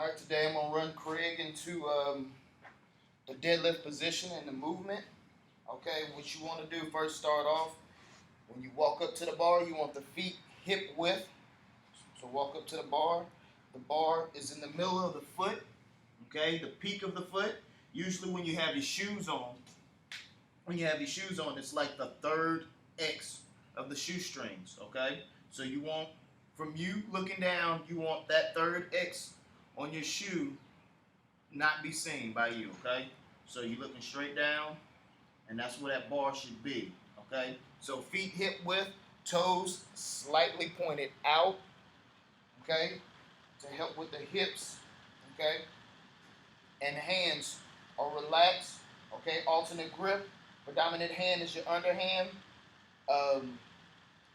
Alright, today I'm going to run Craig into the deadlift position and the movement. Okay, what you want to do, first start off, when you walk up to the bar, you want the feet hip width. So walk up to the bar is in the middle of the foot, okay, the peak of the foot. Usually when you have your shoes on, it's like the third X of the shoestrings, okay? So you want, from you looking down, you want that third X on your shoe not be seen by you, okay? So you're looking straight down, and that's where that bar should be, okay? So feet hip width, toes slightly pointed out, okay, to help with the hips, okay? And hands are relaxed, okay? Alternate grip. Predominant hand is your underhand. Right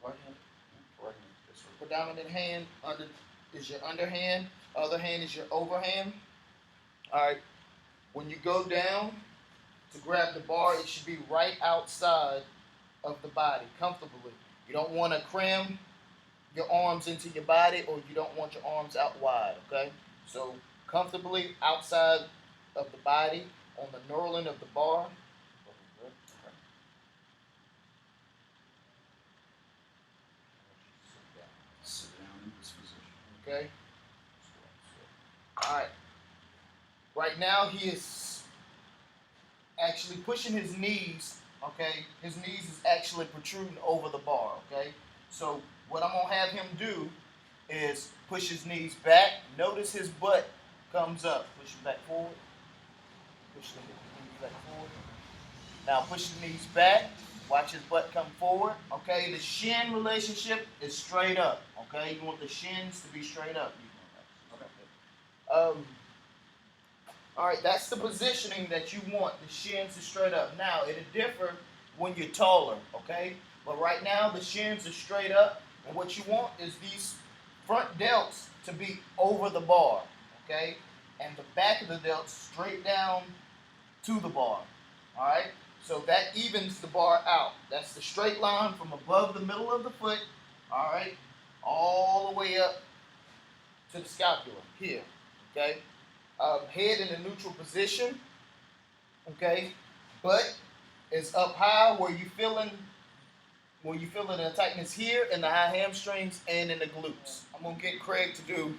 hand. Predominant hand is your underhand. Other hand is your overhand. All right. When you go down to grab the bar, it should be right outside of the body, comfortably. You don't want to cram your arms into your body, or you don't want your arms out wide, okay? So comfortably outside of the body on the knurling of the bar. Sit down in this position. Okay. All right. Right now he is actually pushing his knees. Okay. His knees is actually protruding over the bar. Okay. So what I'm gonna have him do is push his knees back. Notice his butt comes up. Push him back forward. Push the knees back forward. Now push the knees back. Watch his butt come forward. Okay, the shin relationship is straight up. Okay, you want the shins to be straight up. Okay. All right, that's the positioning that you want. The shins are straight up. Now it'll differ when you're taller. Okay, but right now the shins are straight up, and what you want is these front delts to be over the bar. Okay, and the back of the delts straight down to the bar. All right. So that evens the bar out. That's the straight line from above the middle of the foot, all right, all the way up to the scapula here, okay? Head in a neutral position, okay? Butt is up high where you feeling the tightness here in the high hamstrings and in the glutes. I'm gonna get Craig to do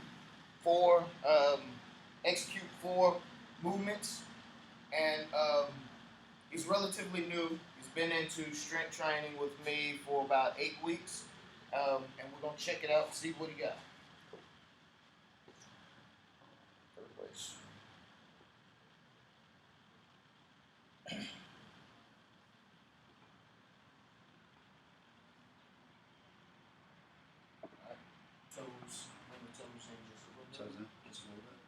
execute 4 movements, and he's relatively new. He's been into strength training with me for about 8 weeks, and we're gonna check it out and see what he got. Third place. Toes. Bring the toes in just a little bit. Toes in? Just a little bit.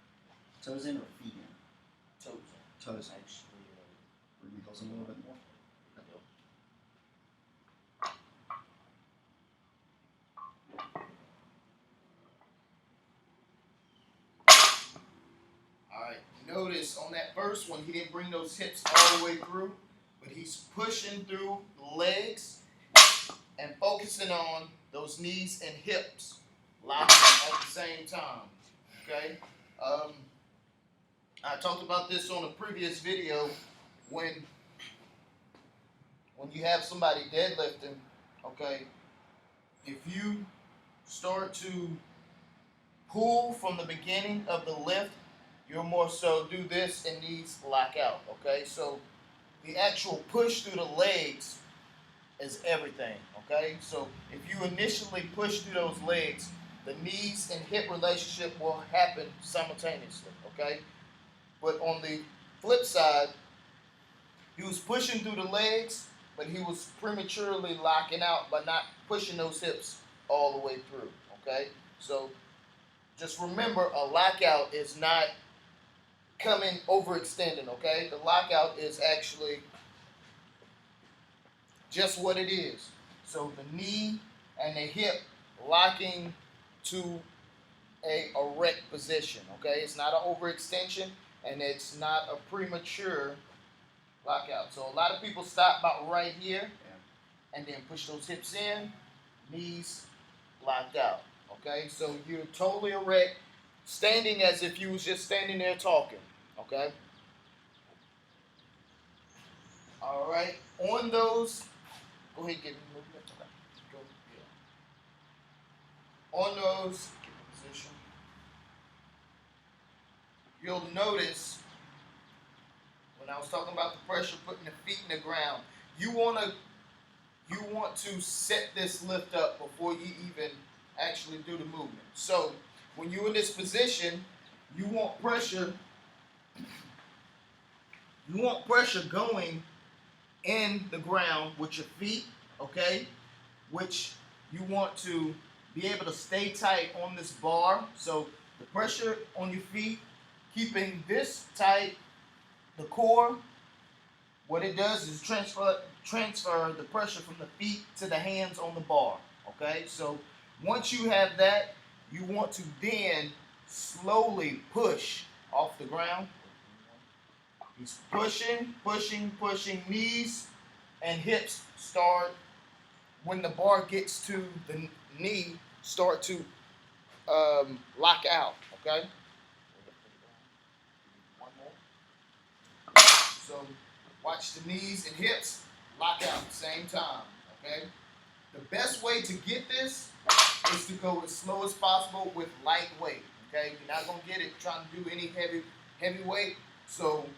Toes in or feet in? Toes in. Toes in. Actually, Bring the heels in a little bit more. Alright, notice on that first one, he didn't bring those hips all the way through, but he's pushing through the legs and focusing on those knees and hips, locking them at the same time, okay? I talked about this on a previous video. When you have somebody deadlifting, okay, if you start to pull from the beginning of the lift, you'll more so do this and knees lock out, okay? So the actual push through the legs is everything, okay? So if you initially push through those legs, the knees and hip relationship will happen simultaneously, okay? But on the flip side, he was pushing through the legs, but he was prematurely locking out by not pushing those hips all the way through, okay? So just remember, a lockout is not coming overextending, okay? The lockout is actually just what it is. So the knee and the hip locking to a erect position, okay? It's not an overextension, and it's not a premature lockout. So a lot of people stop about right here and then push those hips in, knees locked out, okay? So you're totally erect, standing as if you was just standing there talking, okay? All right, on those, go ahead and get me moving. Okay. Go, yeah. On those, get in position. You'll notice when I was talking about the pressure, putting the feet in the ground, you want to set this lift up before you even actually do the movement. So when you're in this position, you want pressure going in the ground with your feet, okay? Which you want to be able to stay tight on this bar. So the pressure on your feet, keeping this tight, the core, what it does is transfer the pressure from the feet to the hands on the bar, okay? So once you have that, you want to then slowly push off the ground. He's pushing, pushing, pushing. Knees and hips start, when the bar gets to the knee, start to lock out, okay? One more. So watch the knees and hips lock out at the same time, okay? The best way to get this is to go as slow as possible with light weight, okay? You're not going to get it trying to do any heavy weight. So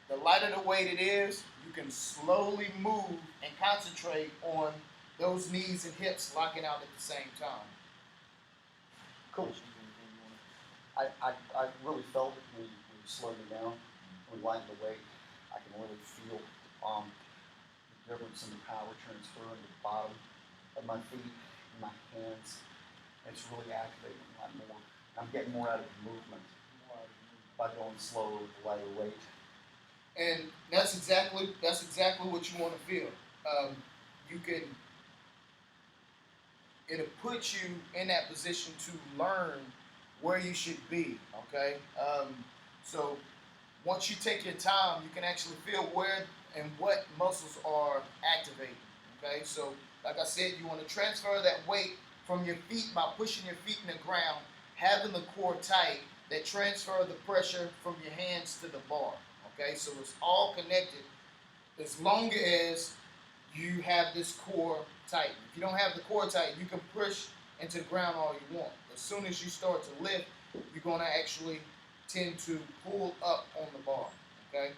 the lighter the weight it is, you can slowly move and concentrate on those knees and hips locking out at the same time. Cool. I really felt it when you slowed me down, when you lightened the weight. I can really feel the difference in the power transfer in the bottom of my feet and my hands. It's really activating a lot more. I'm getting more out of the movement by going slower with the lighter weight. And that's exactly what you want to feel. It'll put you in that position to learn where you should be. Okay. So once you take your time, you can actually feel where and what muscles are activating. Okay. So like I said, you want to transfer that weight from your feet by pushing your feet in the ground, having the core tight, that transfer the pressure from your hands to the bar. Okay, so it's all connected as long as you have this core tight. If you don't have the core tight, you can push into the ground all you want. As soon as you start to lift, you're going to actually tend to pull up on the bar. Okay.